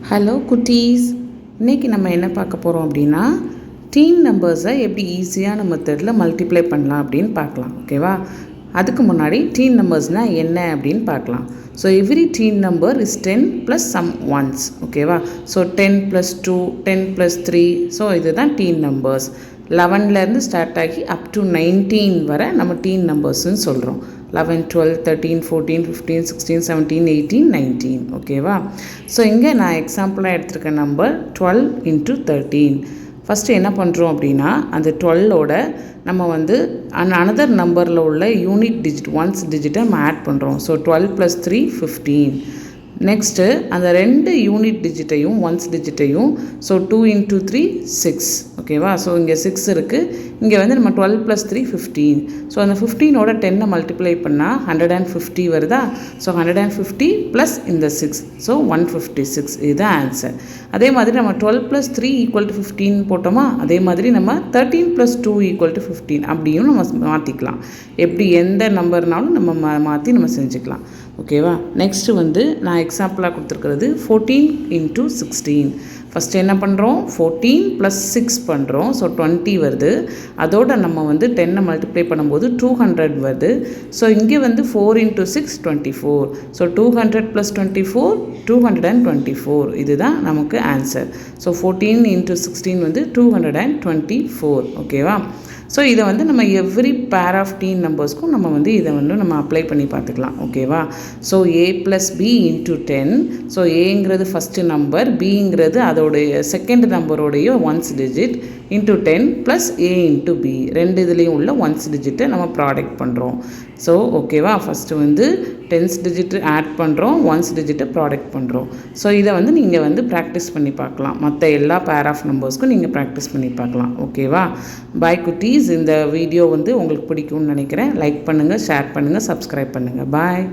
Hello குட்டீஸ், இன்றைக்கி நம்ம என்ன பார்க்க போகிறோம் அப்படின்னா டீன் நம்பர்ஸை எப்படி ஈஸியான மெத்தடில் மல்டிப்ளை பண்ணலாம் அப்படின்னு பார்க்கலாம். ஓகேவா? அதுக்கு முன்னாடி டீன் நம்பர்ஸ்னால் என்ன அப்படின்னு பார்க்கலாம். So every teen number is 10 + some ones. ஓகேவா? ஸோ 10 + 2, 10 + 3. ஸோ இதுதான் டீன் நம்பர்ஸ். 11லேருந்து ஸ்டார்ட் ஆகி அப் டு 19 வரை நம்ம டீன் நம்பர்ஸ்ன்னு சொல்கிறோம். 11, 12, 13, 14, 15, 16, 17, 18, 19. ஓகேவா? ஸோ இங்கே நான் எக்ஸாம்பிளாக எடுத்திருக்க நம்பர் 12 × 13. ஃபஸ்ட்டு என்ன பண்ணுறோம் அப்படின்னா, அந்த 12ஓட நம்ம அனதர் நம்பரில் உள்ள யூனிட் டிஜிட் ஒன்ஸ் டிஜிட்டை நம்ம ஆட் பண்ணுறோம். ஸோ 12 + 3, 15. நெக்ஸ்ட்டு அந்த 2 யூனிட் டிஜிட்டையும் ஒன்ஸ் டிஜிட்டையும் ஸோ 2 × 3, 6. ஓகேவா? ஸோ இங்கே 6 இருக்குது. இங்கே நம்ம 12 + 3, 15. ஸோ அந்த 15ஓட 10 மல்டிப்ளை பண்ணால் 150 வருதா? ஸோ 150 ப்ளஸ் இந்த 6, ஸோ 156. இதுதான் ஆன்சர். அதே மாதிரி நம்ம 12 + 3 = 15 போட்டோமா, அதே மாதிரி நம்ம 13 + 2 = 15 அப்படியும் நம்ம மாற்றிக்கலாம். எப்படி எந்த நம்பர்னாலும் நம்ம மாற்றி நம்ம செஞ்சுக்கலாம். ஓகேவா? நெக்ஸ்ட்டு நான் எக்ஸாம்பிளாக கொடுத்துருக்கிறது 14 × 16. ஃபஸ்ட்டு என்ன பண்ணுறோம்? 14 + 6 பண்ணுறோம். ஸோ 20 வருது. அதோடு நம்ம 10 மல்டிப்ளை பண்ணும்போது 200 வருது. ஸோ இங்கே 4 × 6, 24. ஸோ 200 + 24, 224. இதுதான் நமக்கு ஆன்சர். ஸோ 14 × 16 224. ஓகேவா? ஸோ இதை நம்ம எவ்ரி பேர் ஆஃப் டீன் நம்பர்ஸ்க்கும் நம்ம இதை நம்ம அப்ளை பண்ணி பார்த்துக்கலாம். ஓகேவா? So a + b × 10. ஸோ ஏங்கிறது ஃபஸ்ட்டு நம்பர், பிங்கிறது அதோடைய செகண்ட் நம்பரோடைய ஒன்ஸ் டிஜிட் × 10 + a × b. ரெண்டு இதுலேயும் உள்ள ஒன்ஸ் டிஜிட்டை நம்ம ப்ராடக்ட் பண்ணுறோம். ஸோ ஓகேவா? ஃபஸ்ட்டு டென்ஸ் டிஜிட் ஆட் பண்ணுறோம், ஒன்ஸ் டிஜிட்டை ப்ராடக்ட் பண்ணுறோம். ஸோ இதை நீங்கள் ப்ராக்டிஸ் பண்ணி பார்க்கலாம். மற்ற எல்லா பேர் ஆஃப் நம்பர்ஸ்க்கும் நீங்கள் ப்ராக்டிஸ் பண்ணி பார்க்கலாம். ஓகேவா? பாய் குட்டீஸ். இந்த வீடியோ உங்களுக்கு பிடிக்கும்னு நினைக்கிறேன். லைக் பண்ணுங்கள், ஷேர் பண்ணுங்கள், சப்ஸ்கிரைப் பண்ணுங்கள். பாய்.